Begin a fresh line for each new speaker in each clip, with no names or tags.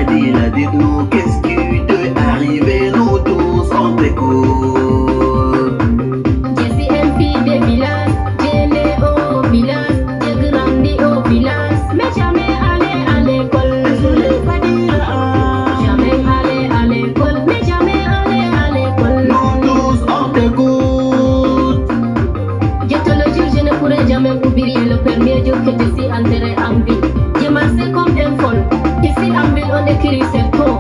Fadila, dites-nous qu'est-ce qui t'est arrivé, nous tous on t'écoute.
Je suis une fille de village, j'ai né au village, j'ai grandi au village, mais jamais allé à l'école. Jamais allé à l'école, mais jamais allé à l'école.
Nous tous on t'écoute.
Je te le jure, je ne pourrai jamais oublier le premier jour que je suis entrée en ville. J'ai marché comme un folle. Ici en ville, on écrit c'est tôt.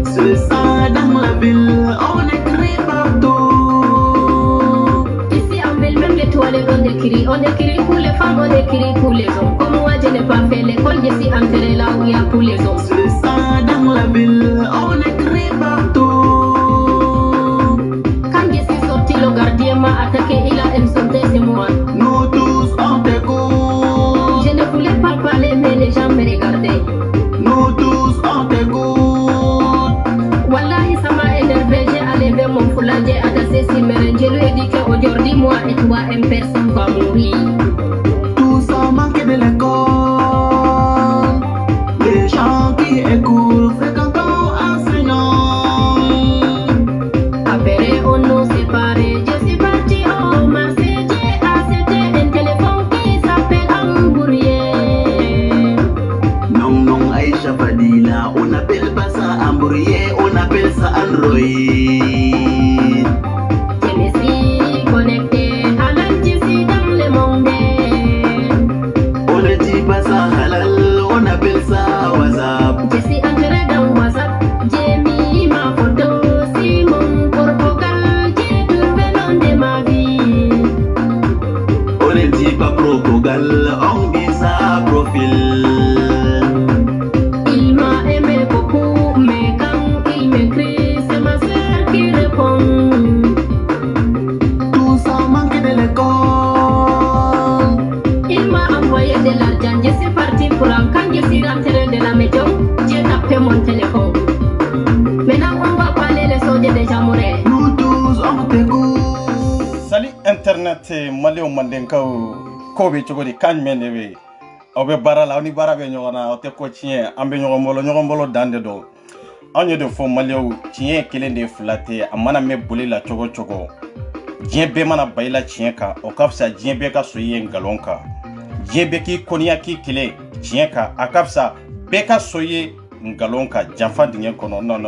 C'est ça dans la ville, on écrit partout.
Ici en ville, même les toilettes, on écrit. On écrit pour les femmes, on écrit pour les hommes. Comme moi, je n'ai pas fait l'école, je suis entrée là où il y a pour les hommes.
C'est ça dans la ville, on écrit partout.
Quand je suis sortie, le gardien m'a attaqué, il a insulté, c'est moi.
Nous tous on t'écoute.
Je ne voulais pas parler, mais les gens me regardaient.
Nous tous on t'écoute.
Wallahi, ça m'a énervé, j'ai enlevé mon foulard, j'ai adressé Simmeren. Je lui ai dit qu'aujourd'hui, moi et toi, une personne va mourir.
Tout ça manque de l'école. Les gens qui écoutent, fréquentons enseignants.
Après, on nous séparait, je suis partie au marché, j'ai acheté un téléphone qui s'appelle Ambourier.
Non, non, Aïcha Fadila, on n'appelle pas ça Ambourier, on appelle ça Android.
Je me suis connectée à l'antici dans le monde.
On ne dit pas ça halal, on appelle ça WhatsApp.
Je suis entrée dans WhatsApp, j'ai mis ma photo, c'est mon propagande, j'ai trouvé le nom de ma vie.
On ne dit pas Procogal, on dit ça profil.
Il m'a aimé beaucoup, mais quand il m'écrit, c'est ma soeur qui répond.
Tout ça manque de l'école.
Il m'a envoyé de l'argent, je suis partie pour un. Quand je suis rentrée de la maison, j'ai tapé mon téléphone. Maintenant, on va parler les soldats déjà morts.
Nous tous on t'écoute.
Salut internet malio mandenkao kobe chogodi kanmen dewe obe barala oni barabe nyogana ote ko chien ambe nyogomolo dande do anye de fo malio chien kelende flate amana me bolela chogo jien be mana bayila chien ka o kapsa jien be ka soye ngalonka jien be ki konia ki kile chien ka akapsa be ka soye ngalonka janfa dinge kono non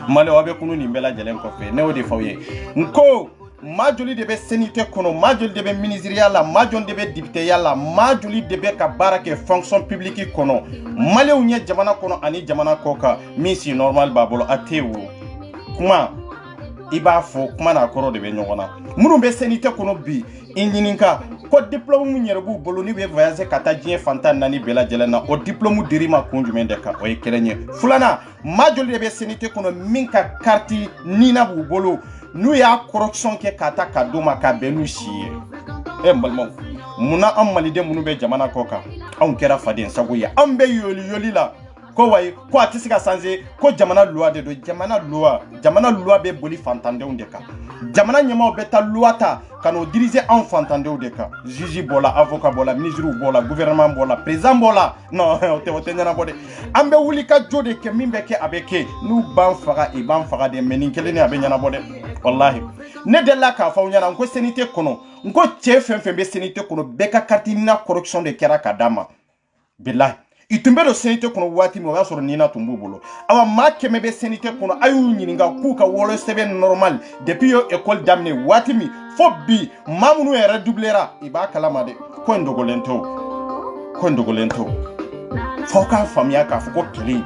malio abe kunu ni mbela jelen ko fe ne o de fawye nko majoli de be senite kono majoli de be ministériel la majoli de be député la majoli de be ka barake fonction publique kono malew nya jamana kono ani jamana koka misi normal babolo atewu kuma iba fo kuma na koro de be nyogona munu be senite kono bi inyininka ko diplôme mu nyerbu bolo ni be voyager kata jien fanta nani bela jelena o diplôme dirima konjumen de ka o yekerenye fulana majoli de be senite kono minka carte nina bu bolo nous ya corruption ke kata kadoma ka benu shiye mbalmo muna am malide munu be jamana koka on kera faden sagoya am be yoli la ko way ko atisika sanze ko jamana loi de do jamana loi be boli fantande ondeka jamana nyama beta loi ta kano diriger en fantande ondeka juge bola avocat bola ministre bola gouvernement bola président bola non te nyana bode am be wuli ka jode ke mimbe ke abeke nu ban faga de menin kelene abe nyana bode wallahi ne de la ka fa nyana nko senite kono nko chefemfe be senite kono beka katina corruption de kera kadama billahi itumbe do senite kono wati mo ya soro nina tumbu bolo awa ma keme be senite kono ayu nyininga ku ka wolo sebe normal depuis yo école damne wati mi fobbi mamunu era doublera iba kalama de ko ndogolento foka famia ka foko kele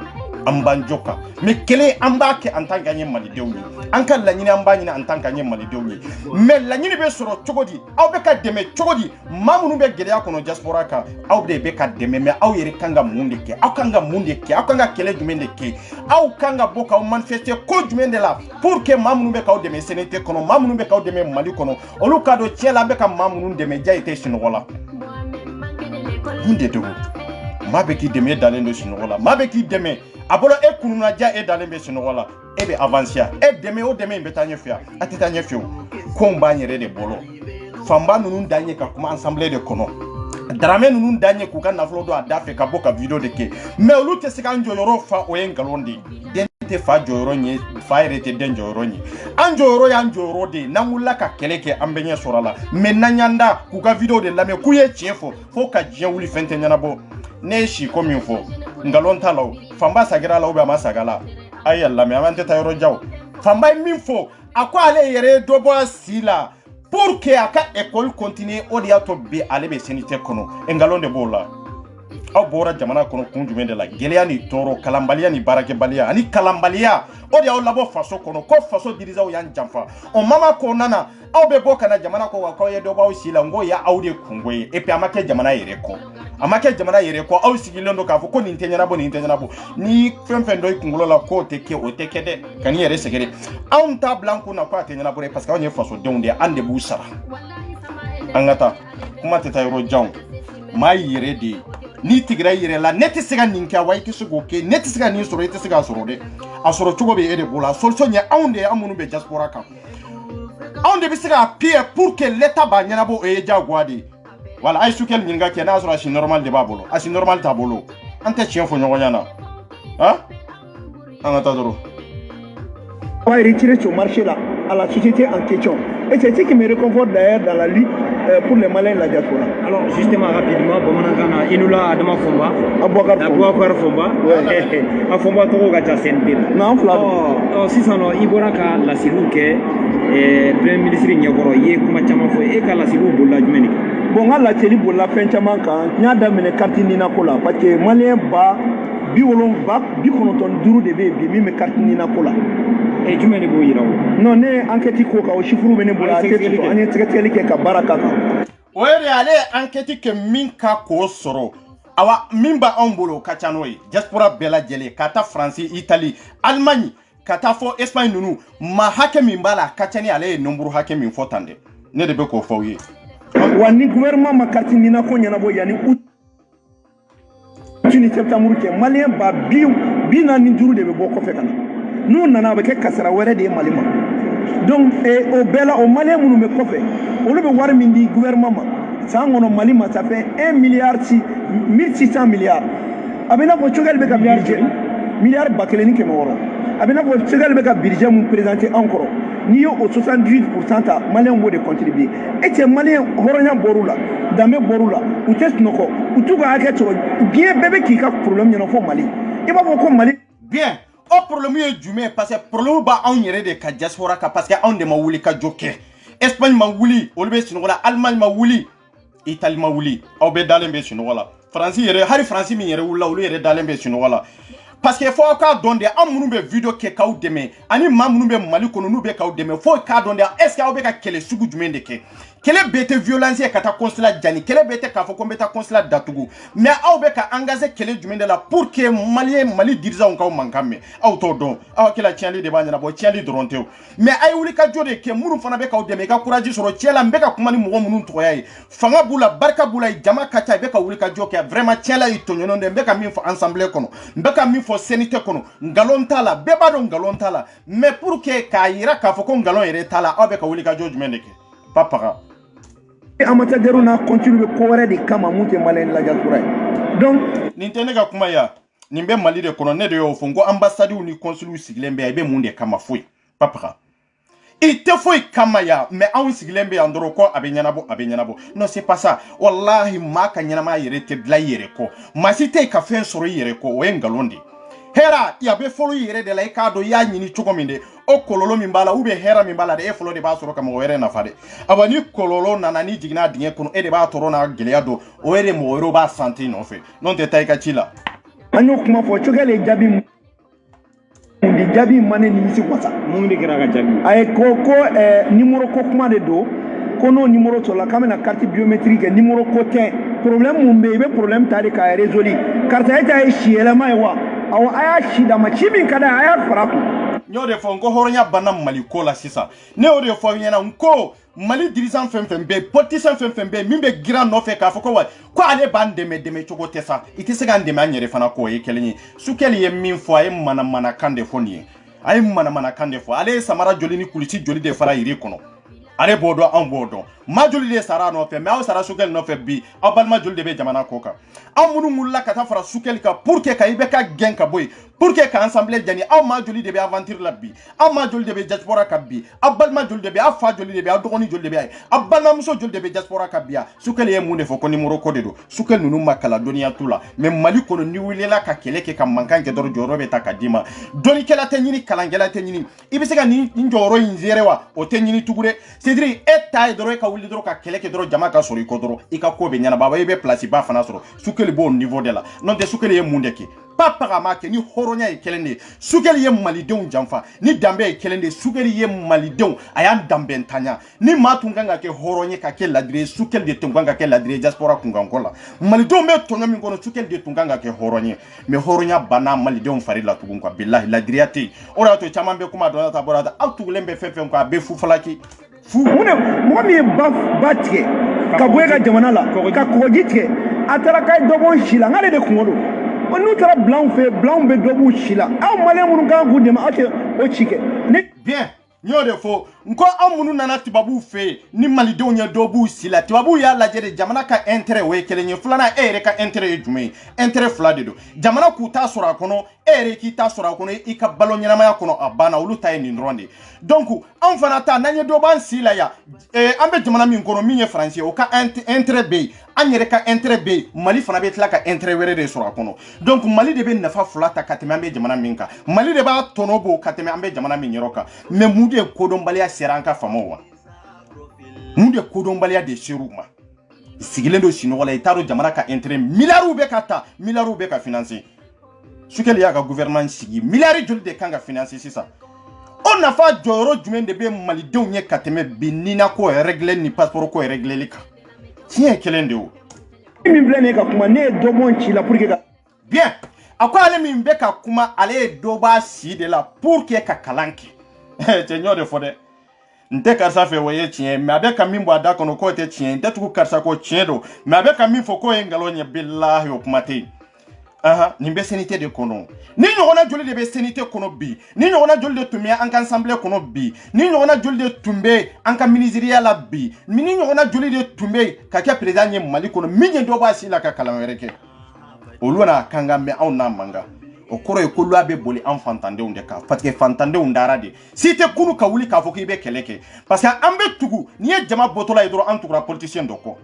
ambanjoka me kele ambake antanga nye malidewni anka lanyini ambanyina antanga nye malidewni me lanyini be soro chogodi aw be ka deme chogodi mamunu be geleya kono diaspora ka aw be ka deme me aw yere kanga mundeke aw kanga kele jumendeke aw kanga boka aw manifester ko jumende la pour que mamunu be ka aw deme senete kono mamunu be ka aw deme mali kono olu ka do tiela be ka mamunu deme jaite sinogola hunde dogo mabe ki deme dalendo sinogola mabe ki deme abolo e kununa ja e dalembe sinogola e be avancer e deme o deme betanye fia atitanye fio ko mba nyere de bolo famba nunu danye ka kuma ensemble de kono Dramé nous dernier kouka na flo do adafe ka boka video de ke mais olu te se kan joyoro fa o en galondi dente fa joyoro ni fa irete den joyoro ni an joyoro ya joyoro de na mulla ka keleke ambenye sorala mais nanyanda kouka video de lame kuye chiefo fo ka jien wuli fente nyana bo ne shi comme il faut ngalonta law famba sagira law be ma sagala ay yalla me amante tayoro jaw famba min fo akwa ale yere dobo sila pour que aka école continue odiato be alebe senite kono engalonde bola aw bora jamana kono kunjume de la geleya ni toro kalambalia ni barake balia ani kalambalia odi aw labo faso kono ko faso diriza o yan jamfa on mama ko nana aw be boka na jamana ko wa ko ye do baw sila ngo ya awde kungoye e pe amake jamana yere ko aw sigilondo ka fo ko ni intenyana bo ni femfen do kungulo la ko teke o teke de kan yere segere aw ta blanco na ko atenyana bo parce que on ye faso donde ande bu sara angata kuma te tayro jaw mai yere de ni tigra yere la neti siga ninka wa iti sugo ke neti siga ni soro iti siga soro de asoro chugo be ede bola solution ya aunde amunu be diaspora kan aunde bi siga pied pour que l'état ba nyana bo e jagwadi wala ay sukel nyinga ke na asoro asi normal de babolo asi normal tabolo ante chien fo nyogo nyana ha angata doro
va retirer son marché là à la société en question. Et c'est ce qui me réconforte d'ailleurs dans la lutte pour les Maliens de la diaspora.
Alors justement rapidement, Bomanangana, Inula Adama Fomba, Abouakar Fomba, a Fomba Toro Gacha Sente.
Non,
Flavio. Si ça non, Iboraka la Silouke, Premier ministre Nyagoro, Ye Kumachamafo, et la Silou Boula Jumeni.
Bon, la Télé Boula Fenchamanka, Nyada Mene Kartinina Kola, parce que Malien ba, Biolon ba, Bikonoton Duru de Bébi, Mime Kartinina Kola.
Et tu m'as dit
non, ne enquête ko au chiffre mene bola tete ani tsekeli ke ka baraka ka
were ale enquête ke minka ko soro awa mimba ombolo kachanoi diaspora bela jele kata France Italie Allemagne kata fo Espagne nunu ma hake mimbala kachani ale nomburu hake min fotande ne de be ko fawye
wani gouvernement ma kartindina ko nyana bo yani utuni septembre ke malien ba bina ni duru de be boko fekana nous nana avec kasara wéré de malima donc au bela au malien munu me kofé on le war mindi gouvernement ça ngono malima ça fait 1 milliard 1600 milliards abena ko chogal be ka budget milliard bakeleni ke moro abena ko chogal be ka budget mu présenter encore ni yo au 78% ta malien mo de contribuer et c'est malien horonya borula dame borula ou test noko ou tout ga ka to bien bébé qui ka problème nyano fo mali e ba ko mali
bien. O problème est du mais parce que problème ba on yere de ka diaspora ka parce que on de ma wuli ka joke Espagne ma wuli olbe sinola Allemagne ma wuli Italie ma wuli au be dalembe sinola France yere hari France mi yere wula olu yere dalembe sinola parce que faut ka donde amunu be video ke ka udeme ani mamunu be mali kono nu be ka udeme faut ka donde est ce que be ka kele sugu jumende ke kele bete violence e kata consulat jani kele bete ka fo ko beta consulat datugu mais aw be ka engager kele jumende la pour que mali dirza on ka mankame aw to don aw kila tiali de banyana bo tiali doronteo mais ay wuli ka jode ke muru fana be ka udeme ka courage soro tiela mbe ka kuma ni mo munu to yayi fanga bula barka bula jama kata be ka wuli ka joke vraiment tiela itonyo nde mbe ka min fo ensemble kono mbe ka min fo senite kono ngalontala beba do ngalontala mais pour que kaira ka fo ko ngalon ere tala aw be ka wuli ka joke jumende ke papa
amateur na continue ko wéré de kama monte malien la diaspora donc
nintene ga kuma ya nimbe mali de kono ne de yo fongo ambassade ou ni consul siglembe ay be munde kama foi papa ite foi kama ya mais an siglembe andoro ko abenyana bo non c'est pas ça wallahi maka nyana ma yere te bla yere ko masite ka fen soro yere ko o engalondi hera ya be folo yere de la ikado ya nyini chugominde o kololo mimbala ube hera mimbala de e folo de ba soro kama were na fade abani kololo nanani jigna dinye kono e de ba toro na geleado o ere mo wero ba santé no fe non te taika chila
anyo kuma fo chogale jabi ndi jabi mane ni misi kwasa
mungi kira ga jabi
ay koko numéro ko kuma de do kono numéro to la kamena carte biométrique numéro ko ten problème mumbe be problème tari ka résolu carte eta e chiela mai wa aw aya shida ma chibin kada aya faraku
nyo de fo ngo horonya banam mali ko la sisa ne o de fo nyana nko mali dirigeant fembe politicien fembe mimbe grand no fe ka fo ko wa ko ale bande me chogo tesa iti se gande ma nyere fana ko e kelenyi sukeli ye min fo ay mana kande fo ni ay mana kande fo ale samara joli ni kulisi joli de fara iri kono ale b'o dɔn anw b'o dɔn maa joli de sara a nɔfɛ mais aw sara Sukɛli nɔfɛ bi aw balima joli de bɛ jamana kɔ kan aw minnu wulila ka taa fara Sukɛli kan pour que ka IBK gɛn ka bɔ yen pour que ka Assemblée jani aw maa joli de bɛ aventure la bi aw maa joli de bɛ diaspora kan bi aw balima joli de bɛ aw fa joli de bɛ aw dɔgɔnin joli de bɛ aw balimamuso joli de bɛ diaspora kan bi yan Sukɛli ye mun de fɔ ko numéro ko de don Sukɛli ninnu ma kalan dɔnniya t'u la mais Mali kɔnɔ ni wulila ka kɛlɛ kɛ ka mankan kɛ dɔrɔn jɔyɔrɔ bɛ ta ka d'i ma dɔnnikɛla tɛ ɲini kalankɛla tɛ ɲini i bɛ se ka nin jɔyɔrɔ in gérer wa o tɛ ɲini tugun dɛ c'est à dire e ta ye dɔrɔn e ka wuli dɔrɔn ka kɛlɛ kɛ dɔrɔn jama ka sɔrɔ i kɔ dɔrɔn i ka ko bɛ ɲɛnabɔ i bɛ place ba fana sɔrɔ Sukɛli b'o niveau de la n'o tɛ Sukɛli ye mun de kɛ papa ma kɛ ni hɔrɔnya ye kelen de Sukɛli ye malidenw janfa ni danbe ye kelen de Sukɛli ye malidenw a y'an danbe ntanya ni maa tun kan ka kɛ hɔrɔn ye ka kɛ ladire Sukɛli de tun kan ka kɛ ladire diaspora kunkanko la malidenw bɛ tɔɲɔ min kɔnɔ Sukɛli de tun kan ka kɛ hɔrɔn ye mais hɔrɔnya banna malidenw fari la tugun quoi billahi ladiriya tɛ yen o de y'a to caman bɛ kuma dɔn ta bɔra ta aw tugulen bɛ fɛn fɛn kɔ a bɛ fu falaki
fu mun mɔgɔ min ye ba tigɛ ka bɔ e ka jamana la ka kɔgɔji tigɛ a taara k'a ye dɔ bɔ si la n'ale de kungo don n'u taara bilanw fɛ bilanw bɛ dɔ b'u si la aw maliyɛn minnu kan k'u dɛmɛ aw tɛ o ci kɛ
bien n y'o de fɔ n ko aw minnu nana tubabuw fɛ yen ni malidenw ye dɔ b'u si la tubabuw y'a lajɛ de jamana ka intérêt o ye kelen ye filanan e yɛrɛ ka intérêt ye jumɛn ye intérêt fila de don jamana k'u ta sɔrɔ a kɔnɔ e yɛrɛ k'i ta sɔrɔ a kɔnɔ i ka balo ɲɛnamaya kɔnɔ a banna olu ta ye nin dɔrɔn de donc anw fana ta n'an ye dɔ b'an si la yan an bɛ jamana min kɔnɔ min ye faransi ye o ka intérêt bɛ yen an yɛrɛ ka intérêt bɛ yen Mali fana bɛ tila ka intérêt wɛrɛ de sɔrɔ a kɔnɔ donc Mali de bɛ nafa fila ta ka tɛmɛ an bɛ jamana min kan Mali de b'a tɔnɔ bɔ ka tɛmɛ an bɛ jamana min yɔrɔ kan mais mun de ye kodɔnbaliya sera an ka faamaw ma mun de kodɔnbaliya de ser'u ma sigilen don sinɔgɔ la i t'a dɔn jamana ka intérêt miliyariw bɛ ka ta miliyariw bɛ ka financer Sukɛli y'a ka gouvernement sigi miliyari joli de kan ka financer sisan o nafa jɔyɔrɔ jumɛn de bɛ malidenw ye ka tɛmɛ bi nina ko régler ni passeport ko régler kan tiɲɛ ye kelen de o
min filɛ nin ye ka kuma ne ye dɔ bɔ ci la pour que ka
bien a ko ale min bɛ ka kuma ale ye dɔ b'a si de la pour que ka kalan kɛ cɛ ɲɔ de fɔ dɛ n tɛ karisa fɛ o ye tiɲɛ mais a bɛ ka min bɔ a da kɔnɔ k'o tɛ tiɲɛ n tɛ tugu karisa ko tiɲɛ don mais a bɛ ka min fɔ k'o ye nkalon ye billahi o kuma tɛ yen nin bɛ CNT de kɔnɔ ni ɲɔgɔnna joli de bɛ CNT kɔnɔ bi ni ɲɔgɔnna joli de tun bɛ an ka assemblée kɔnɔ bi ni ɲɔgɔnna joli de tun bɛ an ka ministériya la bi ni ɲɔgɔnna joli de tun bɛ ka kɛ président ye Mali kɔnɔ min ye dɔ b'a si la ka kalan wɛrɛ kɛ olu n'a kan kan mais anw n'a man kan o kɔrɔ ye ko loi bɛ boli an fantandenw de kan parce que fantandenw dara de si tɛ kunu ka wuli k'a fɔ k'i bɛ kɛlɛ kɛ parce que an bɛ tugu n'i ye jama bɔtɔla ye dɔrɔn an tugura politicien dɔ kɔ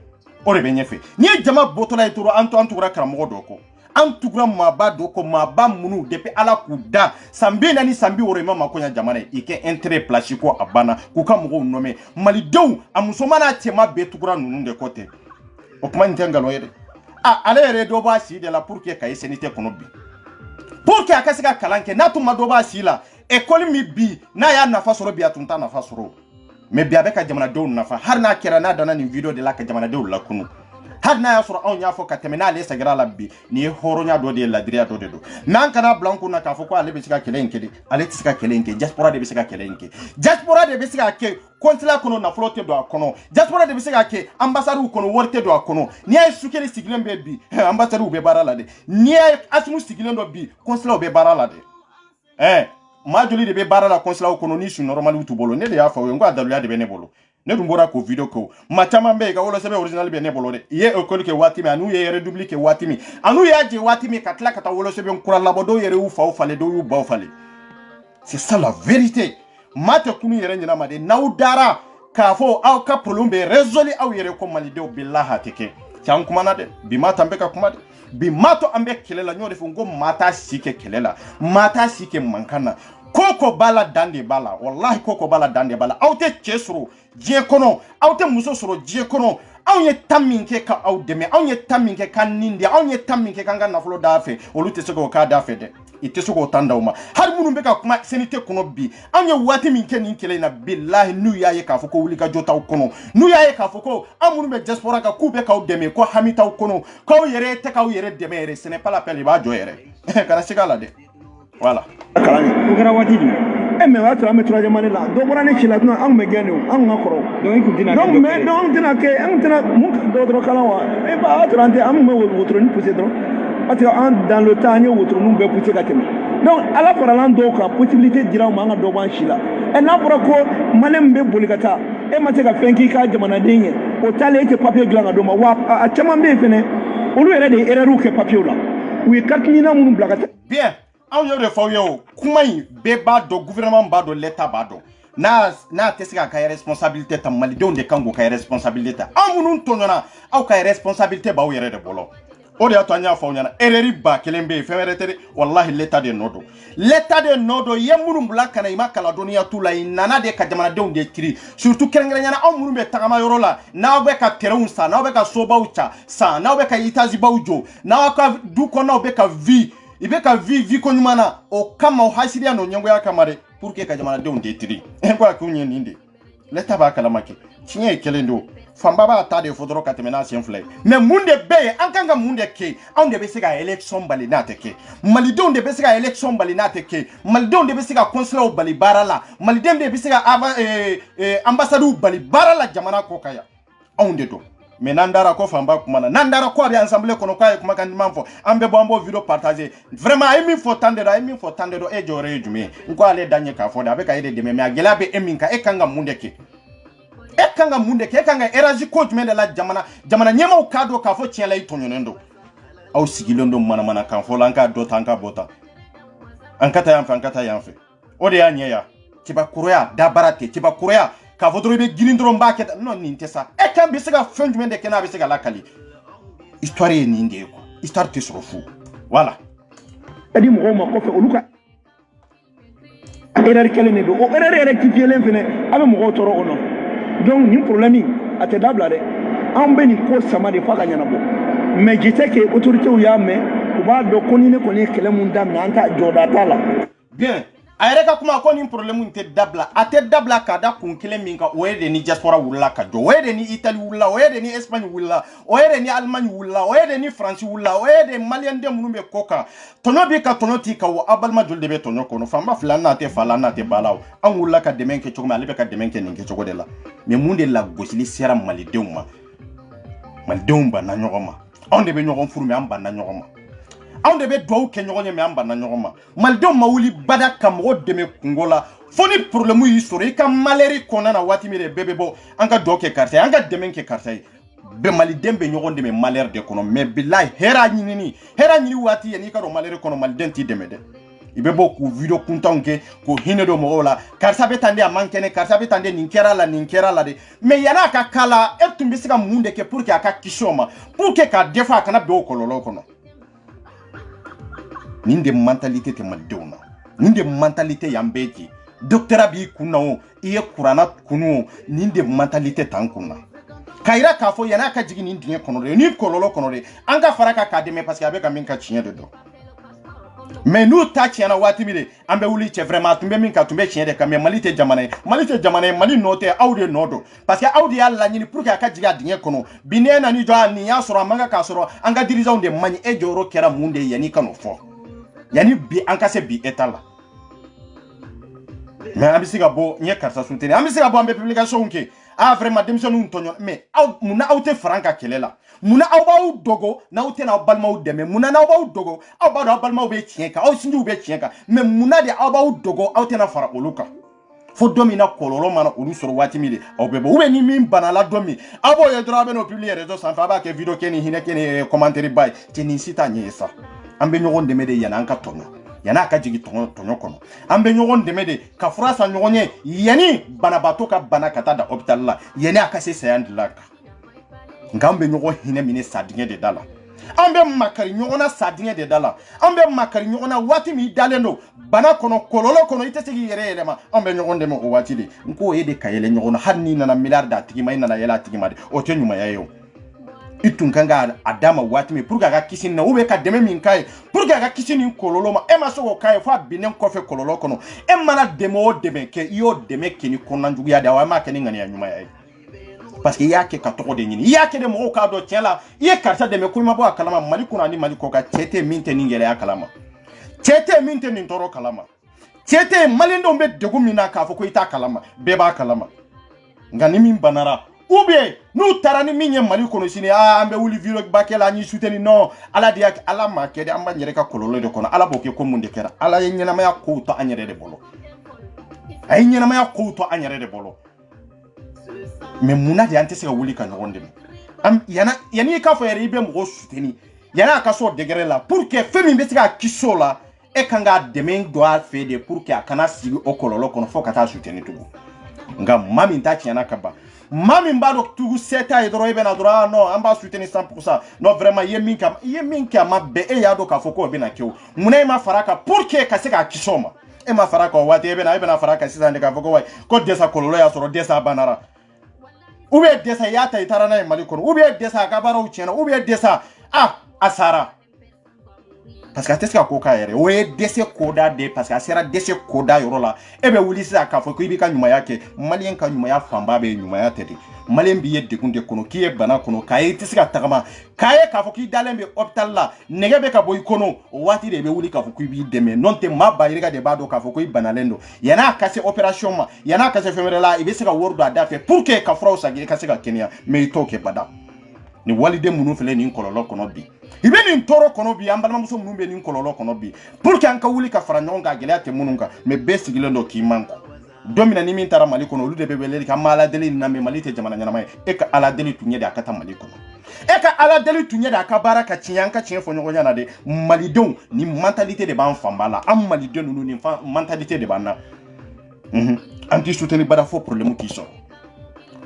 o de bɛ ɲɛfɛ n'i ye jama bɔtɔla ye dɔrɔn an tugura karamɔgɔ dɔ kɔ an tugura maaba dɔ kɔ maaba minnu depuis ala k'u da san 40 ni san 60 ma makoɲa jamana ye i kɛ intérêt place ko a banna k'u ka mɔgɔw nɔmɛ malidenw a musoman n'a cɛman bɛɛ tugura ninnu de kɔ tɛ o kuma in tɛ nkalon ye dɛ ale yɛrɛ dɔ b'a si de la pour que ka ye CNT kɔnɔ bi pour que a ka se ka kalan kɛ n'a tun ma dɔ b'a si la école min bi n'a y'a nafa sɔrɔ bi a tun t'a nafa sɔrɔ mais bi a bɛ ka jamanadenw nafa hali n'a kɛra n'a danna nin video de la ka jamanadenw lakunu hali n'a y'a sɔrɔ anw y'a fɔ ka tɛmɛ n'ale segira la bi nin ye hɔrɔnya dɔ de ye ladiriya dɔ de don mais an kana bila an kun na k'a fɔ ko ale bɛ se ka kɛlɛ in kɛ ale tɛ se ka kɛlɛ in kɛ diaspora de bɛ se ka kɛlɛ in kɛ diaspora de bɛ se ka kɛ consulat kɔnɔ nafolo tɛ don a kɔnɔ diaspora de bɛ se ka kɛ ambassades kɔnɔ wari tɛ don a kɔnɔ n'i y'a ye Sukɛli sigilen bɛ bi ambassades bɛ baara la dɛ n'i y'a ye Asimu sigilen dɔ bi consulat bɛ baara la dɛ maa joli de bɛ baara la consulat kɔnɔ ni su normal t'u bolo ne de y'a fɔ o ye n ko a daluya de bɛ ne bolo ne dun bɔra ko video ko maa caman bɛ yen ka wolosɛbɛn original bɛ ne bolo dɛ i ye école kɛ waati min an'u ye redouble kɛ waati min an'u y'a jɛ waati min ka tila ka taa wolosɛbɛn kura labɔ dɔw yɛrɛ y'u faw falen dɔw y'u baw falen c'est ça la vérité maa tɛ kunu yɛrɛ ɲɛnama de n'aw dara k'a fɔ aw ka problème bɛ résolu aw yɛrɛ ko malidenw billahi a tɛ kɛ cɛ an kumana dɛ bi maa t'an bɛ ka kuma dɛ bi maa to an bɛ kɛlɛ la n y'o de fɔ n ko maa t'a si kɛ kɛlɛ la maa t'a si kɛ mankan na koko b'a la dan de b'a la wallahi koko b'a la dan de b'a la aw tɛ cɛ sɔrɔ diɲɛ kɔnɔ aw tɛ muso sɔrɔ diɲɛ kɔnɔ anw ye tan min kɛ ka aw dɛmɛ anw ye tan min kɛ ka nin di anw ye tan min kɛ k'an ka nafolo d'a fɛ olu tɛ se k'o k'a d'a fɛ dɛ i tɛ se k'o tan d'aw ma hali minnu bɛ ka kuma CNT kɔnɔ bi anw ye waati min kɛ nin kɛlɛ in na billahi n'u y'a ye k'a fɔ ko wulikajɔ t'aw kɔnɔ n'u y'a ye k'a fɔ ko anw minnu bɛ diaspora kan k'u bɛ k'aw dɛmɛ ko hami t'aw kɔnɔ k'aw yɛrɛ tɛ k'aw yɛrɛ dɛmɛ yɛrɛ ce n'est pas la peine i b'a jɔ yɛrɛ kana se k'a la dɛ voilà
o kɛra waati jumɛn
mais o y'a sɔrɔ an bɛ turajɛman de la dɔ bɔra ne ci la dun an tun bɛ gɛn de o an tun ka kɔrɔ
donc i kun tɛna
donc mais an tɛna kɛ an tɛna mun dɔgɔtɔrɔ kalan wa e ba a sɔrɔ an tɛ an tun bɛ wotoronin pousser dɔrɔn parce que an dans le temps an ye wotoroninw bɛɛ pousser ka tɛmɛ donc ala farala an dɔw kan possibilité dira u ma an ka dɔ bɔ an si la n'a fɔra ko maliyɛn min bɛ boli ka taa e ma se ka fɛn k'i ka jamanaden ye o taalen e tɛ papiye dilan ka d'o ma wa a caman bɛ yen fɛnɛ olu yɛrɛ de ye erreur kɛ papiyew la u ye carte ɲinan minnu bila ka taa.
Bien anw y'o de fɔ aw ye o kuma in bɛɛ b'a dɔn gouvernement b'a dɔn l'État b'a dɔn n'a tɛ se k'a ka responsabilité ta malidenw de kan k'u ka responsabilité ta anw minnu tɔɲɔna aw ka responsabilité b'aw yɛrɛ de bolo o de y'a to an y'a fɔ aw ɲɛna erreur ba kelen bɛ yen fɛn wɛrɛ tɛ dɛ wallahi l'État de nɔ don l'État de nɔ don i ye minnu bila ka na i ma kalan dɔnniya t'u la i nana de ka jamanadenw de kiri surtout kɛrɛnkɛrɛnyana anw minnu bɛ tagama yɔrɔ la n'aw bɛ ka terrainw san n'aw bɛ ka sobaw san n'aw bɛ ka étagebaw jɔ n'aw ka du kɔnɔnaw bɛ ka vie i bɛ ka vie ko ɲuman na o kama o hasiriya n'o ɲɛngoya kama de pour que ka jamanadenw de tiri e ko a k'u ɲɛ nin de l'État b'a kalama kɛ tiɲɛ ye kelen don fanba b'a ta de fɔ dɔrɔn ka tɛmɛ n'a sen fila ye mais mun de bɛ yen an kan ka mun de kɛ anw de bɛ se ka élection bali n'a tɛ kɛ malidenw de bɛ se ka élection bali n'a tɛ kɛ malidenw de bɛ se ka consulaires bali baara la malidenw de bɛ se ka ambassades bali baara la jamana kɔ kan yan anw de don mais n'an dara ko fanba kuma na n'an dara ko a bɛ assemblée kɔnɔ k'a ye kumakan duman fɔ an bɛ bɔ an b'o vidéo partager vraiment a ye min fɔ tan de don a ye min fɔ tan de don e jɔyɔrɔ ye jumɛn ye n ko ale dan ye k'a fɔ de a bɛ ka e de dɛmɛ mais a gɛlɛya bɛ e min kan e kan ka mun de kɛ e kan ka mun de kɛ e kan ka érage ko jumɛn de la jamana ɲɛmaaw k'a dɔn k'a fɔ tiɲɛ la i tɔɲɔnen don aw sigilen don manamana kan fɔ la an k'a dɔ ta an k'a bɔ ta an ka taa yan fɛ an ka taa yan fɛ o de y'a ɲɛ yan kibakoroya dabara tɛ kibakoroya k'a fɔ dɔrɔn i bɛ girin dɔrɔn b'a kɛ non nin tɛ sa e kan bɛ se ka fɛn jumɛn de kɛ n'a bɛ se ka lakali histoire ye nin de ye quoi histoire tɛ sɔrɔ fu voilà
di mɔgɔw ma kɔfɛ olu ka erreur kelen de don o erreur rectifielen fɛnɛ a bɛ mɔgɔw tɔɔrɔ o nɔ donc nin problème a tɛ dabila dɛ an bɛ nin ko sama de f'a ka ɲɛnabɔ mais je sais que autorités y'a mɛn u b'a dɔn ko ni ne kɔni ye kɛlɛ mun daminɛ an ta jɔda t'a la.
bien a yɛrɛ ka kuma ko nin problème tɛ dabila a tɛ dabila k'a da kun kelen min kan o ye de ni diaspora wulila ka jɔ o ye de ni Italie wulila o ye de ni Espagne wulila o ye de ni Allemagne wulila o ye de ni France wulila o ye de maliyɛn den minnu bɛ kɔ kan tɔɲɔ b'i ka tɔɲɔ t'i kan o aw balima joli de bɛ tɔɲɔ kɔnɔ fanba fila n'a tɛ fa la n'a tɛ ba la o an wulila ka dɛmɛ kɛ cogo min ale bɛ ka dɛmɛ kɛ nin kɛcogo de la mais mun de lagosili sera malidenw ma malidenw banna ɲɔgɔn ma anw de bɛ ɲɔgɔn furu mais an banna ɲɔgɔn ma anw de bɛ duwawu kɛ ɲɔgɔn ye mais an banna ɲɔgɔn ma malidenw ma wuli bada ka mɔgɔ dɛmɛ kungo la fo ni problème y'i sɔrɔ i ka malheur kɔnɔna na waati min de bɛɛ bɛ bɔ an ka duwawu kɛ karisa ye an ka dɛmɛ kɛ karisa ye bɛɛ maliden bɛ ɲɔgɔn dɛmɛ malheur de kɔnɔ mais bilahi hɛrɛ ɲini waati yan'i ka don malheur kɔnɔ maliden t'i dɛmɛ dɛ i bɛ bɔ k'u vidéo kuntanw kɛ k'u hinɛ don mɔgɔw la karisa bɛ tan de a man kɛnɛ karisa bɛ tan de nin kɛra la de mais yan'a ka k'a la e tun bɛ se ka mun de kɛ pour que a ka kisi o ma pour que k'a dɛfɛ a kana bɛn o kɔlɔlɔ kɔnɔ nin de mentalité tɛ malidenw na nin de mentalité y'an bɛɛ jɛ docteur b'i kun na o i ye kuranna kunu o nin de mentalité t'an kun na k'a yira k'a fɔ yan'a ka jigin nin dingɛ kɔnɔ de nin kɔlɔlɔ kɔnɔ de an ka fara k'a dɛmɛ parce que a bɛ ka min ka tiɲɛ de dɔn mais n'u ta tiɲɛna waati min de an bɛ wuli cɛ vraiment a tun bɛ min ka tun bɛ tiɲɛ de kan mais Mali tɛ jamana ye Mali nɔ tɛ aw de nɔ don parce que aw de y'a laɲini pour que a ka jigin a dingɛ kɔnɔ bi n'e nan'i jɔ nin y'a sɔrɔ a man kan k'a sɔrɔ an ka dirigeants de man ɲi e jɔyɔrɔ kɛra mun de ye yan'i ka n'o fɔ yani bi an ka se bi état la mais an bɛ se ka bɔ n ye karisa soutenir an bɛ se ka bɔ an bɛ publication kɛ vraiment denmisɛnninw tɔɲɔ mais aw munna aw tɛ fara an ka kɛlɛ la munna aw b'aw dogo n'aw tɛ n'aw balimaw dɛmɛ munna n'aw b'aw dogo aw b'a dɔn aw balimaw bɛ tiɲɛ kan aw sinjiw bɛ tiɲɛ kan mais munna de aw b'aw dogo aw tɛna fara olu kan fo don min na kɔlɔlɔ mana olu sɔrɔ waati min de aw bɛ bɔ ou bien ni min banala don min aw b'o ye dɔrɔn aw bɛ n'o publier réseau sanfɛ a b'a kɛ vidéo kɛ ni hinɛ kɛ ni commentaire ba ye cɛ nin si t'a ɲɛ ye sa an bɛ ɲɔgɔn dɛmɛ de yanni an ka tɔɲɔ yanni a ka jigin tɔɲɔ kɔnɔ an bɛ ɲɔgɔn dɛmɛ de ka fura san ɲɔgɔn ye yanni banabaatɔ ka bana ka taa da hôpital la yanni a ka se saya dilan kan nka an bɛ ɲɔgɔn hinɛ minɛ sa dingɛ de da la an bɛ makari ɲɔgɔn na sa dingɛ de da la an bɛ makari ɲɔgɔn na waati min dalen don bana kɔnɔ kɔlɔlɔ kɔnɔ i tɛ se k'i yɛrɛ yɛlɛma an bɛ ɲɔgɔn dɛmɛ o waati de n ko e de ka yɛlɛ ɲɔgɔn na hali n'i nana miliyari d'a tigi ma i nana yɛlɛ a tigi ma de o tɛ ɲumanya ye o i tun kan ka a d'a ma waati min pour que a ka kisi nin na ou bien ka dɛmɛ min k'a ye pour que a ka kisi nin kɔlɔlɔ ma e ma se k'o k'a ye fo a binnen kɔfɛ kɔlɔlɔ kɔnɔ e mana dɛmɛ o dɛmɛ kɛ i y'o dɛmɛ kɛ ni kɔnɔnajuguya de ye wa e m'a kɛ ni ŋaniya ɲumanya ye parce que i y'a kɛ ka tɔgɔ de ɲini i y'a kɛ de mɔgɔw k'a dɔn tiɲɛ la i ye karisa dɛmɛ ko i ma bɔ a kalama Mali kɔnɔ ani Mali kɔ kan cɛ tɛ min tɛ nin gɛlɛya kalama cɛ tɛ min tɛ nin tɔɔrɔ kalama cɛ tɛ maliyɛndenw bɛ degun min na k'a fɔ ko i t'a kalama bɛɛ b'a kalama nka ni min banara ou bien n'u taara ni min ye Mali kɔnɔ sini an bɛ wuli vidéo ba kɛ la an y'i soutenir non ala de y'a kɛ ala m'a kɛ de an b'an yɛrɛ ka kɔlɔlɔ de kɔnɔ ala b'o kɛ ko mun de kɛra ala ye ɲɛnamaya kow to an yɛrɛ de bolo a ye ɲɛnamaya kow to an yɛrɛ de bolo mais muna de ante se ka wuli ka ɲɔgɔn dɛmɛ am yani ka fɔ yɛrɛ i bɛ mɔgɔ soutenir yani a ka so degré la pour que fɛn min bɛ se ka kiso la e kan ka dɛmɛ don a fɛ de pour que a kana sigi o kɔlɔlɔ kɔnɔ fo ka taa soutenir tugun nka maa min ta tiɲɛna ka ban maa min b'a dɔn tugu seta ye dɔrɔn i bɛna dɔrɔn non an b'a soutenir 100% non vraiment i ye min kɛ a ma bɛn e y'a dɔn k'a fɔ k'o bɛna kɛ o munna e ma fara a kan pour que ka se k'a kisi o ma e ma fara a kan o waati e bɛna fara a kan sisan de k'a fɔ ko wayi ko dɛsɛ kɔlɔlɔ y'a sɔrɔ dɛsɛ bannara ou bien dɛsɛ i y'a ta i taara n'a ye Mali kɔnɔ ou bien dɛsɛ a ka baaraw tiɲɛna ou bien dɛsɛ a sara parce que a tɛ se ka ko k'a yɛrɛ o ye dɛsɛ koda de parce que a sera dɛsɛ koda yɔrɔ la e bɛ wuli sisan k'a fɔ ko i b'i ka ɲumanya kɛ maliyɛn ka ɲumanya fanba bɛ ɲumanya tɛ de maliyɛn b'i ye degun de kɔnɔ k'i ye bana kɔnɔ k'a ye i tɛ se ka tagama k'a ye k'a fɔ k'i dalen bɛ hôpital la nɛgɛ bɛ ka bɔ i kɔnɔ o waati de i bɛ wuli k'a fɔ k'i b'i dɛmɛ n'o tɛ maa ba yirika de b'a dɔn k'a fɔ ko i banalen don yan'a ka se opération ma yan'a ka se fɛn wɛrɛ la i bɛ se ka wari don a da fɛ pour que ka furaw san i ka se ka kɛnɛya mais i t'o kɛ bada ni waliden minnu filɛ nin kɔlɔlɔ kɔnɔ bi i bɛ nin tɔɔrɔ kɔnɔ bi an balimamuso minnu bɛ nin kɔlɔlɔ kɔnɔ bi pour que an ka wuli ka fara ɲɔgɔn kan gɛlɛya tɛ minnu kan mais bɛɛ sigilen don k'i man kɔ don min na ni min taara Mali kɔnɔ olu de bɛ wele ka ma ala deli nin na mais Mali tɛ jamana ɲɛnama ye e ka ala deli tun ye de a ka taa Mali kɔnɔ e ka ala deli tun ye de a ka baara ka tiɲɛ an ka tiɲɛ fɔ ɲɔgɔn ɲɛna de malidenw ni mentalité de b'an fanba la an maliden ninnu ni mentalité de b'an na an t'i soutenir bada fo problème k'i sɔrɔ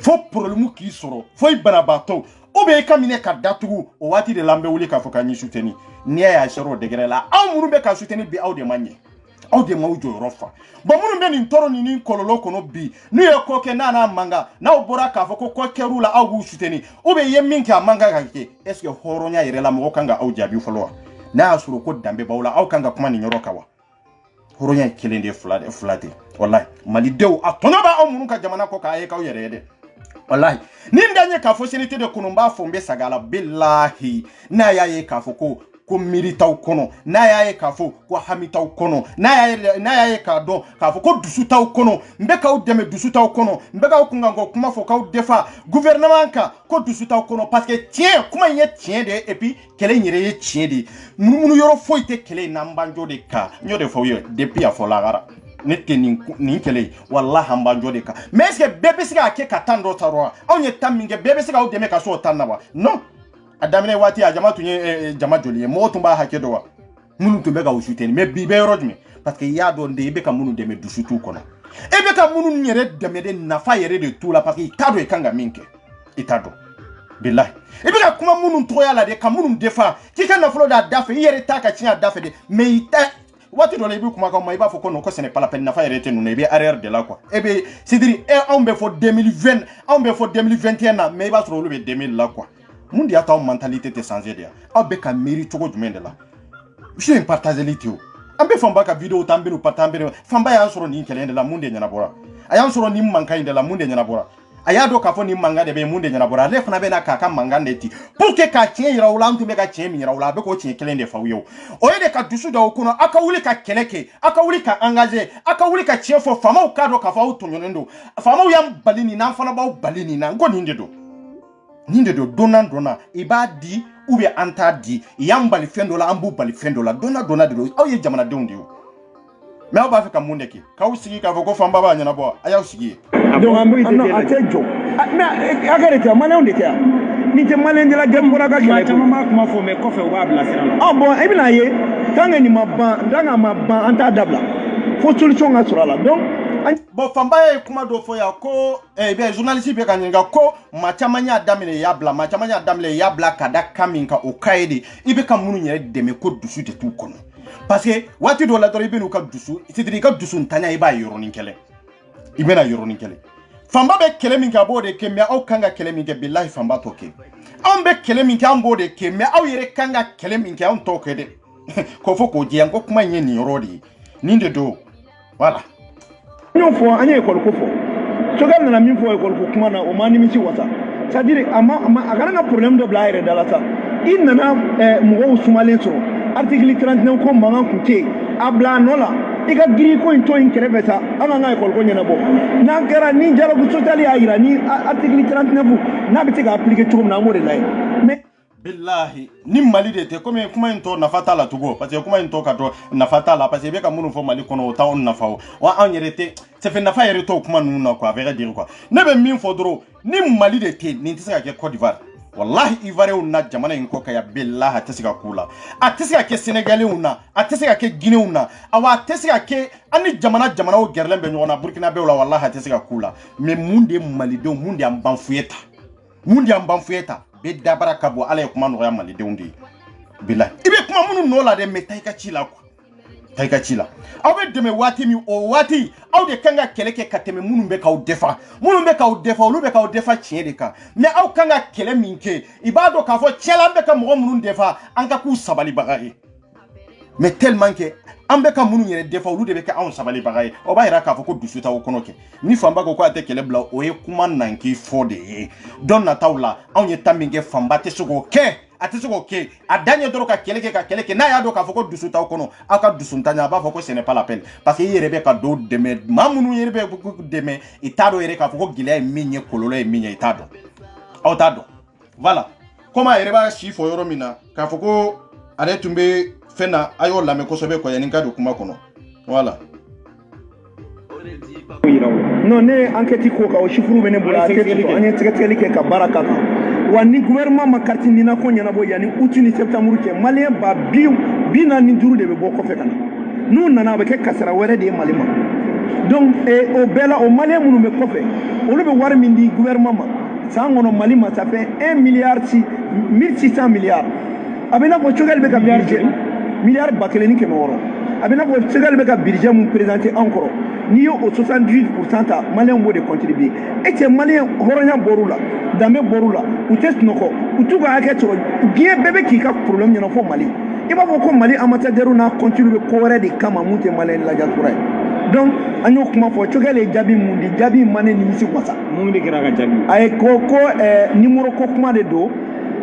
fo problème k'i sɔrɔ fo i banabaatɔ ou bien i ka minɛ ka datugu o waati de la an bɛ wuli k'a fɔ k'an y'i soutenir n'i y'a sɔrɔ o degré la aw minnu bɛ ka soutenir bi aw de man ɲɛ aw de m'aw jɔyɔrɔ fa bon minnu bɛ nin tɔɔrɔ ni nin kɔlɔlɔ kɔnɔ bi n'u ye ko kɛ n'a mankan n'aw bɔra k'a fɔ ko kɛr'u la aw b'u soutenir ou bien i ye min kɛ a man kan ka kɛ est ce que hɔrɔnya yɛrɛ la mɔgɔ kan ka aw jaabi fɔlɔ wa n'a y'a sɔrɔ ko danbe b'aw la aw kan ka kuma nin yɔrɔ kan wa hɔrɔnya ye kelen de fila tɛ walahi malidenw a tɔnɔ b'a aw minnu ka jamana kɔ k'a ye k'aw yɛrɛ ye dɛ wallahi nin dan ye k'a fɔ senité de kɔnɔ n b'a fɔ n bɛ sag'a la billahi n'a y'a ye k'a fɔ ko miiri t'aw kɔnɔ n'a y'a ye k'a fɔ ko hami t'aw kɔnɔ n'a y'a ye k'a dɔn k'a fɔ ko dusu t'aw kɔnɔ n bɛ k'aw dɛmɛ dusu t'aw kɔnɔ n bɛ k'aw kun kan k'o kuma fɔ k'aw defa gouvernement kan ko dusu t'aw kɔnɔ parce que tiɲɛ kuma in ye tiɲɛ de ye et puis kɛlɛ in yɛrɛ ye tiɲɛ de ye munumunu yɔrɔ foyi tɛ kɛlɛ in na n b'an jɔ de kan n y'o de fɔ aw ye depuis a fɔ lagara ne tɛ nin kɛlɛ wallahi an b'an jɔ de kan mais est ce que bɛɛ bɛ se k'a kɛ ka tan dɔ ta wa anw ye tan min kɛ bɛɛ bɛ se k'aw dɛmɛ ka se o tan na wa non a daminɛ waati a jama tun ye jama joli ye mɔgɔ tun b'a hakɛ dɔn wa minnu tun bɛ ka u soutenir mais bi bɛ yɔrɔ jumɛn parce que i y'a dɔn de i bɛ ka minnu dɛmɛ dusu t'u kɔnɔ e bɛ ka minnu yɛrɛ dɛmɛ de nafa yɛrɛ de t'u la parce que i t'a dɔn i kan ka min kɛ i t'a dɔn bilahi i bɛ ka kuma minnu tɔgɔya la de ka minnu defa k'i ka nafolo d'a da fɛ i yɛrɛ t'a ka tiɲɛ a da fɛ de mais i t'a waati dɔ la i bɛ kumakan ma i b'a fɔ ko non ko ce n'est pas la peine nafa yɛrɛ tɛ ninnu i bɛ arrière de la quoi e bɛ c'est-à-dire anw bɛ fɔ 2020 anw bɛ fɔ 2021 na mais i b'a sɔrɔ olu bɛ 2000 la quoi mun de y'a to aw mentalité tɛ changer de ya aw bɛ ka miiri cogo jumɛn de la je ne partageli tɛ o an bɛ fanba ka vidéo ta an bɛ n'u partage an bɛ fanba y'an sɔrɔ nin kɛlɛ in de la mun de ɲɛnabɔra a y'an sɔrɔ nin mankan in de la mun de ɲɛnabɔra a y'a dɔn k'a fɔ nin mankan de bɛ yen mun de ɲɛnabɔra ale fana bɛ na k'a ka mankan de ti pour que k'a tiɲɛ yira u la an tun bɛ ka tiɲɛ min yira u la a bɛ k'o tiɲɛ kelen de f'aw ye o ye de ka dusu da o kɔnɔ aw ka wuli ka kɛlɛ kɛ aw ka wuli ka engager aw ka wuli ka tiɲɛ fɔ faamaw k'a dɔn k'a fɔ aw tɔɲɔnen don faamaw y'an bali nin na an fana b'aw bali nin na n ko nin de don donna i b'a di ou bien an t'a di i y'an bali fɛn dɔ la an b'u bali fɛn dɔ la donna de don aw ye jamanadenw de ye mais aw b'a fɛ ka mun de kɛ k'aw sigi k'a fɔ ko fanba b'a ɲɛnabɔ a y'aw sigi ye
donc an bɛ a tɛ jɔ mais a ka de tɛ maliyɛnw de tɛ yan ni tɛ maliyɛn de la gɛn bɔra ka kɛlɛ
caman b'a kuma fɔ mais kɔfɛ u b'a bila sira la
bon i bɛna ye tant que nin ma ban an t'a dabila fo solution ka sɔrɔ a la donc
bon fanba ye kuma dɔ fɔ yan ko bien journaliste bɛ ka ɲininka ko maa caman y'a daminɛ i y'a bila ka da kan min kan o ka ye de i bɛ ka minnu yɛrɛ dɛmɛ ko dusu de t'u kɔnɔ parce que waati dɔ la dɔrɔn i bɛ n'u ka dusu c'est-à-dire i ka dusu ntanya i b'a yɔrɔnin kɛlɛ i bɛna yɔrɔnin kɛlɛ fanba bɛ kɛlɛ min kɛ a b'o de kɛ mais aw kan ka kɛlɛ min kɛ bilahi fanba t'o kɛ anw bɛ kɛlɛ min kɛ an b'o de kɛ mais aw yɛrɛ kan ka kɛlɛ min kɛ anw t'o kɛ dɛ k'o fɔ k'o jɛya ko kuma in ye nin yɔrɔ de ye nin de don voilà.
An y'o fɔ an ye école ko fɔ Sogɛl nana min fɔ école ko kuma na o ma nimisi wasa c'est à dire a kana ka problème dɔ bila a yɛrɛ da la sa i nana mɔgɔw sumalen sɔrɔ article 39 ko mankan kun tɛ yen a bila a nɔ la i ka girin ko in to in kɛrɛfɛ sa an k'an ka école ko ɲɛnabɔ n'a kɛra ni dialogue social y'a jira ni article 39 n'a bɛ se ka appliquer cogo min na an b'o de lajɛ mais
billahi ni mali de te comme kuma into nafata la tugo parce que kuma into ka to nafata la parce que be ka munu fo mali kono ta on nafao wa an yerete c'est fait nafa yere to kuma nuna quoi avec dire quoi ne be min fo dro ni mali de te ni tisa ka Côte d'Ivoire wallahi Ivoire na jamana inko ka ya billahi tisika kula atisika ke Sénégalais una atisika ke Guinée una awa atisika ke ani jamana o gerlen be nyona Burkina be wala wallahi atisika kula mais munde mali de munde am banfuyeta be dabara kabo ala ye kuma nɔgɔya malidenw de bilahi ibe kuma minnu nɔ la de mais taika ci la aw be dɛmɛ waati min o waati aw de kan ka kɛlɛ kɛ ka tɛmɛ minnu bɛ k'aw defa olu bɛ k'aw defa tiɲɛ de kan mais aw kan ka kɛlɛ min kɛ i b'a dɔn k'a fɔ tiɲɛla an bɛ ka mɔgɔ minnu defa an ka k'u sabalibaga ye mais tellement que an bɛ ka minnu yɛrɛ defa olu de bɛ kɛ anw sabalibaga ye o b'a yira k'a fɔ ko dusu t'aw kɔnɔ kɛ ni fanba ko a tɛ kɛlɛ bila o ye kuma nanki fɔ de ye don nataw la anw ye ta min kɛ fanba tɛ se k'o kɛ a tɛ se k'o kɛ a dan ye dɔrɔn ka kɛlɛ kɛ n'a y'a dɔn k'a fɔ ko dusu t'aw kɔnɔ aw ka dusu ntanya a b'a fɔ ko ce n'est pas la peine parce que i yɛrɛ bɛ ka dɔw dɛmɛ maa minnu yɛrɛ bɛ dɛmɛ i t'a dɔn yɛrɛ k'a fɔ ko gɛlɛya ye min ye kɔlɔlɔ ye min ye i t'a dɔn aw t'a dɔn voilà comme a yɛrɛ b'a si fɔ yɔrɔ min na k'a fɔ ko ale tun bɛ fɛn na a y'o lamɛn kosɛbɛ quoi yanni n ka don kuma kɔnɔ voilà.
non ne enquête ko ka o chiffre bɛ ne bolo a tɛ to an ye sɛgɛsɛgɛli kɛ ka baara k'a kan wa ni gouvernement ma carte nina ko ɲɛnabɔ yanni août ni septembre cɛ malien ba 45 de bɛ bɔ kɔfɛ ka na n'u nana a bɛ kɛ kasara wɛrɛ de ye Mali ma donc o bɛɛ la o malien minnu bɛ kɔfɛ olu bɛ wari min di gouvernement ma san kɔnɔ Mali ma ça fait 1 milliard 1600 milliards a bɛ n'a fɔ Choguel bɛ ka budget milliard 1,600 a bɛ n'a fɔ Choguel bɛ ka budget mun présenté an kɔrɔ n'i y'o 78% ta malien b'o de contribuer et cɛ malien hɔrɔnya bɔr'u la danbe bɔr'u la u tɛ sunɔgɔ u t'u ka hakɛ sɔrɔ diɲɛ bɛɛ bɛ k'i ka problème ɲɛnafɔ Mali i b'a fɔ ko Mali ambassadeur n'a contribuer ko wɛrɛ de kama mun tɛ malien la diaspora ye donc an y'o kuma fɔ Choguel ye jaabi mun di jaabi in ma ne nimisi wasa
mun de kɛra ka jaabi
a ye ko numéro ko kuma de don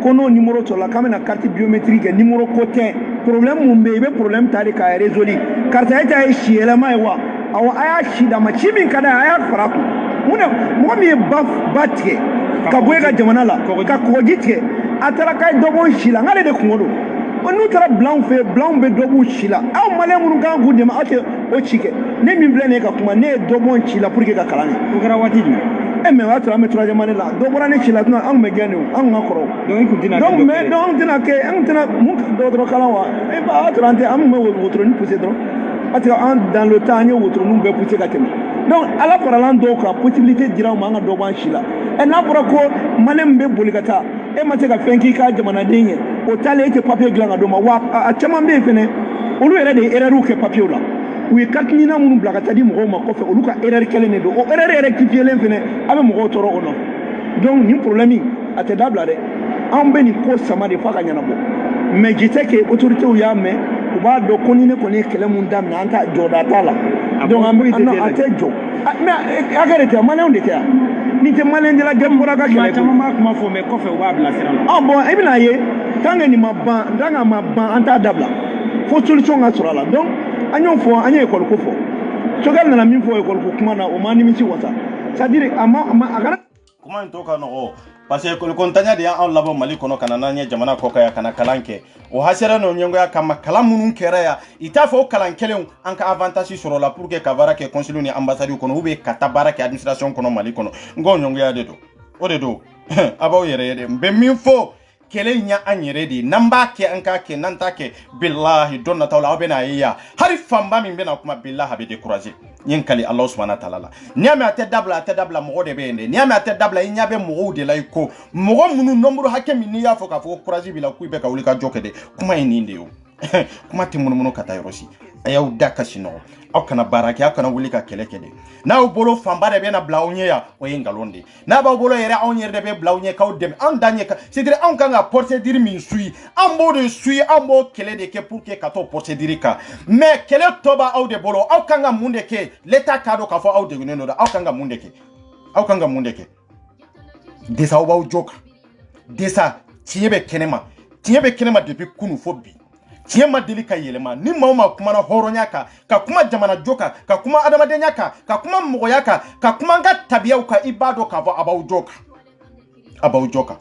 ko n'o numéro sɔrɔla k'an bɛna carte biométrique kɛ numéro ko tɛ problème mun bɛ yen i bɛ problème ta de k'a résoudre karisa e ta ye si yɛlɛma ye wa awɔ a y'a si d'a ma ci min ka d'a ye a y'a fara a kun mun na mɔgɔ min ye ba tigɛ ka bɔ e ka jamana la ka kɔgɔji tigɛ a taara k'a ye dɔ bɔ si la nk'ale de kungo don n'u taara bilanw fɛ bilanw bɛ dɔ b'u si la aw maliyɛn minnu kan k'u dɛmɛ aw tɛ o ci kɛ ne min filɛ nin ye ka kuma ne ye dɔ bɔ n ci la pour que ka kalan kɛ o kɛra waati jumɛn mais o y'a sɔrɔ an bɛ troisième année la dɔ bɔra ne ci la sinon an tun bɛ gɛn de o an tun ka kɔrɔ
donc i tun tɛna
donc mais donc an tɛna kɛ an tɛna mun dɔgɔtɔrɔ kalan wa a y'a sɔrɔ an tɛ an tun bɛ wotoronin pousser dɔrɔn parce que an dans le temps an ye wotoroninw bɛɛ pousser ka tɛmɛ donc ala farala an dɔw kan possibilité dira an ma an ka dɔ bɔ an si la n'a fɔra ko maliyɛn min bɛ boli ka taa e ma se ka fɛn k'i ka jamanaden ye o taalen e tɛ papier dilan ka d'o ma wa a caman bɛ yen fɛnɛ olu yɛrɛ de ye erreur kɛ papier la u ye carte ɲinan minnu bila ka taa di mɔgɔw ma kɔfɛ olu ka erreur kelen de don o erreur rectifielen fɛnɛ a bɛ mɔgɔw tɔɔrɔ o nɔfɛ donc nin problème a tɛ dabila dɛ an bɛ nin ko sama de f'a ka ɲɛnabɔ mais je sais que autorités y'a mɛn u b'a dɔn ko ni ne kɔni ye kɛlɛ mun daminɛ an ta jɔda t'a la donc an tɛ jɔ mais hakɛ de tɛ maliyɛnw de tɛ yan ni tɛ maliyɛn dala diaspora ka kɛlɛ
caman b'a kuma fɔ mais kɔfɛ u b'a bila sira la
bon i bɛna ye tant que nin ma ban tant que a ma ban an t'a dabila fo solution ka sɔrɔ a la donc an y'o fɔ an ye école ko fɔ Choguel nana min fɔ école ko kuma na o ma nimisi wasa c'est à dire a kana
kuma in to ka nɔgɔ parce que école ko ntanya de y'anw labɔ Mali kɔnɔ ka na n'an ye jamana kɔ kan yan ka na kalan kɛ o hasɛrɛ n'o ɲɛngoya kama kalan minnu kɛra yan i t'a fɔ o kalan kelenw an ka avantage sɔrɔ la pour que ka baara kɛ consul ni ambassade kɔnɔ ou bien ka taa baara kɛ administration kɔnɔ Mali kɔnɔ n ko ɲɛngoya de don o de don a b'aw yɛrɛ ye dɛ n bɛ min fɔ kɛlɛ in ya an yɛrɛ de n'an b'a kɛ an k'a kɛ n'an t'a kɛ bilahi don nataw la aw bɛna ye yan hali fanba min bɛna kuma bilahi a bɛ décourager n ye n kali Alahu subahana taala la n'i y'a mɛn a tɛ dabila mɔgɔ de bɛ yen dɛ n'i y'a mɛn a tɛ dabila i ɲɛ bɛ mɔgɔw de la i ko mɔgɔ minnu nombre hakɛ min n'i y'a fɔ k'a fɔ ko courage b'i la k'u bɛ ka wuli ka jɔ kɛ dɛ kuma ye nin de ye o kuma tɛ munumunu ka taa yɔrɔ si a y'aw da kasi nɔgɔ aw kana baara kɛ aw kana wuli ka kɛlɛ kɛ dɛ n'aw bolo fanba de bɛna bila aw ɲɛ yan o ye nkalon de n'a b'aw bolo yɛrɛ anw yɛrɛ de bɛ bila aw ɲɛ k'aw dɛmɛ anw da ɲɛ c'est-à-dire anw kan ka procédure min suit an b'o de suit an b'o kɛlɛ de kɛ pour que ka t'o procédure kan mais kɛlɛ tɔ b'aw de bolo aw kan ka mun de kɛ l'état k'a dɔn k'a fɔ aw degunnen don aw kan ka mun de kɛ desa aw b'aw jɔ kan desa tiɲɛ bɛ kɛnɛma depuis kunu fo bi tiɲɛ ma deli ka yɛlɛma ni maa o maa kumana hɔrɔnya kan ka kuma jamana jɔ kan ka kuma adamadenya kan ka kuma mɔgɔya kan ka kuma an ka tabiyaw kan i b'a dɔn k'a fɔ a b'aw jɔ kan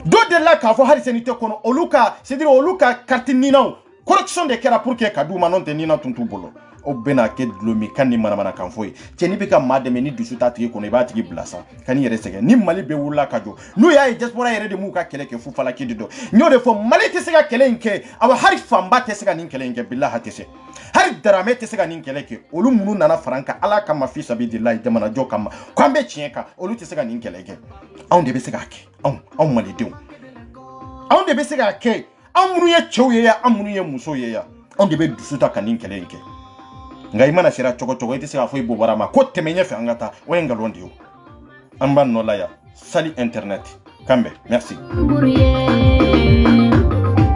do de la k'a fɔ hali senite kɔnɔ olu ka c'est dire olu ka carte ninaw correction de kɛra pour que ka d'u ma non tɛ nina tun t'u bolo o bɛna kɛ dulomi kan ni manamana kan fɔ ye cɛ ni bɛ ka maa dɛmɛ ni dusu t'a tigi kɔnɔ i b'a tigi bila sa ka n'i yɛrɛ sɛgɛn ni Mali bɛ wulila ka jɔ n'u y'a ye diaspora yɛrɛ de m'u ka kɛlɛ kɛ fu falaki de dɔn n y'o de fɔ Mali tɛ se ka kɛlɛ in kɛ awa hali fanba tɛ se ka nin kɛlɛ in kɛ bilahi tɛ se hali Daramɛ tɛ se ka nin kɛlɛ kɛ olu minnu nana fara an kan Ala kama fi sabidilahi jamanajɔ kama k'an bɛ tiɲɛ kan olu tɛ se ka nin kɛlɛ kɛ anw de bɛ se k'a kɛ anw Malidenw anw de bɛ se k'a kɛ anw minnu ye cɛw ye yan anw minnu ye musow ye yan anw de bɛ dusu ta ka nin kɛlɛ in kɛ nka i mana sera cogo cogo i tɛ se k'a fɔ i bɔbara ma ko tɛmɛ ɲɛfɛ an ka taa o ye nkalon de ye an b'a nɔ la yan Sali Internet Kambe merci.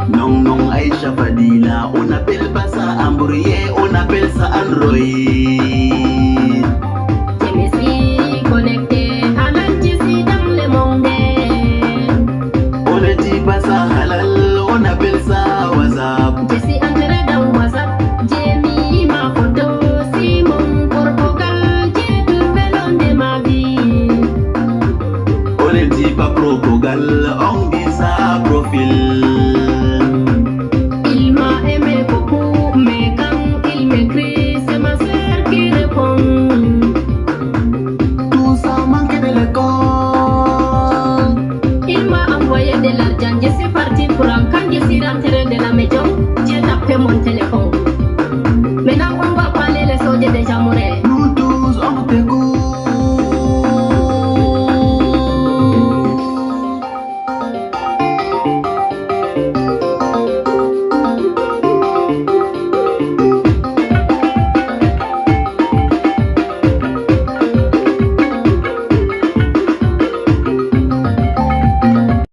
Non, non, Aïcha Fadila, on appelle pas ça hamburger, on appelle ça Android.
Je me suis connecté à l'antici dans le monde.
On ne dit pas ça halal, on appelle ça WhatsApp.
Je suis entré dans WhatsApp, j'ai mis ma photo, c'est mon propagande, j'ai trouvé l'homme de ma vie.
On ne dit pas propagande, on dit ça profil.
Il m'a aimé beaucoup, mais quand il m'écrit, c'est ma soeur qui répond.
Tout ça manque de l'école.
Il m'a envoyé de l'argent, je suis partie pour un camp, je suis rentrée